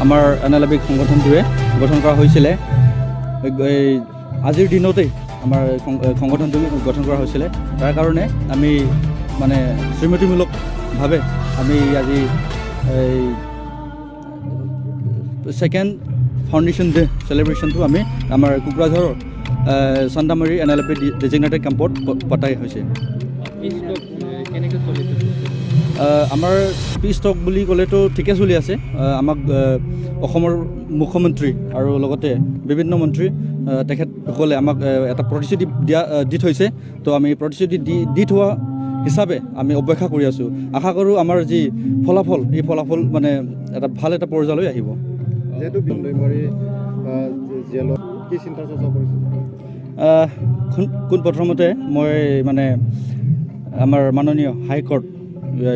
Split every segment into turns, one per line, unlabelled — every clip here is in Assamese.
আমাৰ Nlfb সংগঠনটোৱে গঠন কৰা হৈছিলে আজিৰ দিনতেই আমাৰ সংগঠনটো গঠন কৰা হৈছিলে তাৰ কাৰণে আমি মানে শ্ৰীমতীমূলকভাৱে আমি আজি সেকেন্ড ফাউণ্ডেশ্যন ডে চেলিব্ৰেশ্যনটো আমি আমাৰ কোকৰাঝাৰৰ চান্দামাৰী Nlfb ডেজিগনেটেড কেম্পত পতাই হৈছে আমাৰ পি ষ্টক বুলি ক'লেতো ঠিকে চলি আছে আমাক অসমৰ মুখ্যমন্ত্ৰী আৰু লগতে বিভিন্ন মন্ত্ৰী তেখেতসকলে আমাক এটা প্ৰতিশ্ৰুতি দি থৈছে তো আমি প্ৰতিশ্ৰুতি দি থোৱা হিচাপে আমি অপেক্ষা কৰি আছোঁ আশা কৰোঁ আমাৰ যি ফলাফল এই ফলাফল মানে এটা ভাল এটা পৰ্যায়লৈ আহিব কোন প্ৰথমতে মই মানে আমাৰ মাননীয় হাইকোৰ্ট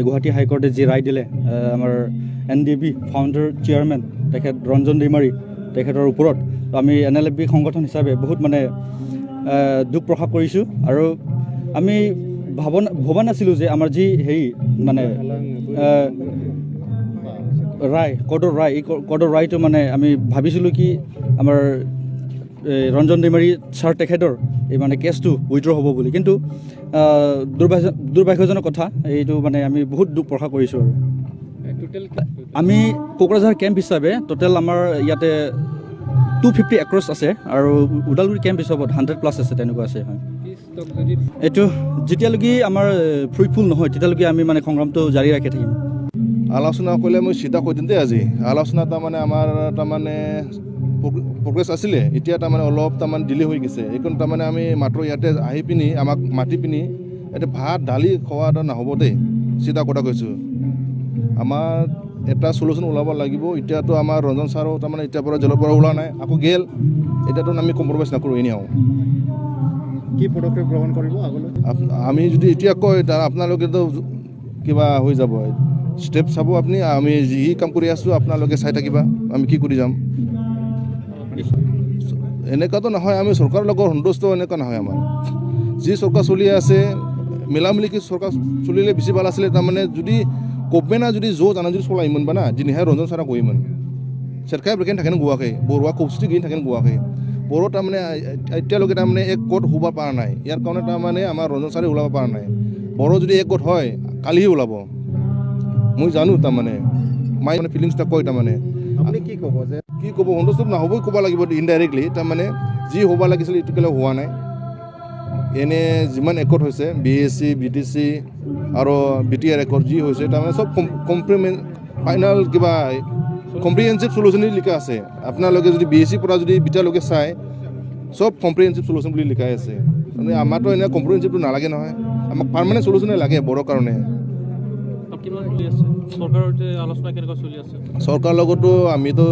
গুৱাহাটী হাইকোৰ্টে যি ৰায় দিলে আমাৰ NDB ফাউণ্ডাৰ চেয়াৰমেন তেখেত ৰঞ্জন দৈমাৰী তেখেতৰ ওপৰত আমি Nlfb সংগঠন হিচাপে বহুত মানে দুখ প্ৰকাশ কৰিছোঁ আৰু আমি ভবা নাছিলোঁ যে আমাৰ যি হেৰি মানে ৰায় কোৰ্টৰ ৰায়টো মানে আমি ভাবিছিলোঁ কি আমাৰ ৰঞ্জন দৈমাৰী ছাৰ তেখেতৰ এই মানে কেছটো উইথড্ৰ হ'ব বুলি কিন্তু দুৰ্ভাগ্যজনক কথা এইটো মানে আমি বহুত দুখ প্ৰকাশ কৰিছোঁ আৰু আমি কোকৰাঝাৰ কেম্প হিচাপে টোটেল আমাৰ ইয়াতে 250 একৰ্ছ আছে আৰু ওদালগুৰি কেম্প হিচাপত 100+ আছে তেনেকুৱা আছে হয় এইটো যেতিয়ালৈকে আমাৰ ফ্ৰুইটফুল নহয় তেতিয়ালৈকে আমি মানে সংগ্ৰামটো জাৰি ৰাখি থাকিম
আলোচনা কৰিলে মই চিধা কৈ দিম দেই আজি আলোচনা তাৰমানে আমাৰ তাৰমানে প্ৰগ্ৰেছ আছিলে এতিয়া তাৰমানে অলপ তাৰমানে ডিলে হৈ গৈছে এইখন তাৰমানে আমি মাত্ৰ ইয়াতে আহি পিনি আমাক মাতি পিনি এতিয়া ভাত দালি খোৱা এটা নহ'ব দেই চিধা কথা কৈছোঁ আমাৰ এটা চলিউশ্যন ওলাব লাগিব এতিয়াতো আমাৰ ৰঞ্জন ছাৰো তাৰমানে এতিয়াৰ পৰা জেলৰ পৰা ওলোৱা নাই আকৌ গেল এতিয়াতো আমি কম্প্ৰমাইজ নকৰোঁ এনেও
কি পদক্ষেপ গ্ৰহণ কৰিব আগলৈ
আমি যদি এতিয়া কয় তাৰ আপোনালোকেতো কিবা হৈ যাব ষ্টেপ চাব আপুনি আমি যি কাম কৰি আছোঁ আপোনালোকে চাই থাকিবা আমি কি কৰি যাম এনেকুৱাতো নহয় আমি চৰকাৰৰ লগত সন্তুষ্ট এনেকুৱা নহয় আমাৰ যি চৰকাৰ চলি আছে মিলামিলিকে চৰকাৰ চলিলে বেছি ভাল আছিলে তাৰমানে যদি গভমেণ্টে যদি জানা যদি চলাইমোন বা না দিনেহে ৰঞ্জন ছাৰা কৰিমোন চৰকাৰে বেকেন থাকেন গোৱাকৈ বৰুৱা কৌষ্টি গেইন থাকেন গোৱাকৈ বড়ো তাৰমানে এতিয়ালৈকে তাৰমানে এক গোট হ'ব পৰা নাই ইয়াৰ কাৰণে তাৰমানে আমাৰ ৰঞ্জন ছাৰে ওলাব পৰা নাই বড়ো যদি এক গোট হয় কালিহে ওলাব মই জানো তাৰমানে মাই মানে ফিলিংছটা কয় তাৰমানে
আপুনি কি ক'ব যে
কি ক'ব সন্তুষ্ট নহ'বই ক'ব লাগিব ইনডাইৰেক্টলি তাৰমানে যি হ'ব লাগিছিল এইটো কেলৈ হোৱা নাই এনে যিমান একৰ্ড হৈছে BSc BTC আৰু BTR একৰ্ড যি হৈছে তাৰমানে চব ফাইনেল কিবা কম্প্ৰিহেনচিভ চলিউশ্যন লিখা আছে আপোনালোকে যদি BSc পৰা যদি বিটালৈকে চাই চব কম্প্ৰিহেনচিভ চলিউশ্যন বুলি লিখাই আছে মানে আমাৰতো এনে কম্প্ৰিহেনচিভটো নালাগে নহয় আমাক পাৰ্মানেণ্ট চলিউশ্যনে লাগে বড়োৰ কাৰণে চৰকাৰৰ লগতো আমিতো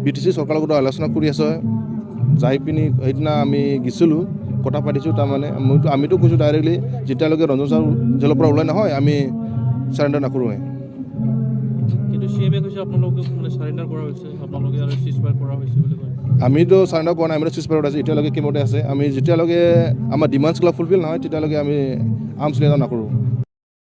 BTC চৰকাৰৰ লগতো আলোচনা কৰি আছোঁ যাই পিনি সেইদিনা আমি গৈছিলোঁ কথা পাতিছোঁ তাৰমানে আমিতো কৈছোঁ ডাইৰেক্টলি যেতিয়ালৈকে ৰঞ্জন ছাৰ জেলৰ পৰা ওলাই নহয় আমি চাৰেণ্ডাৰ নকৰোঁৱে আমিতো চাৰেণ্ডাৰ কৰা নাই আমি চিজফায়াৰত আছে এতিয়ালৈকে কেমতে আছে আমি যেতিয়ালৈকে আমাৰ ডিমাণ্ডছবিলাক ফুলফিল নহয় তেতিয়ালৈকে আমি আৰ্মছ ৰেঞ্জ নকৰোঁ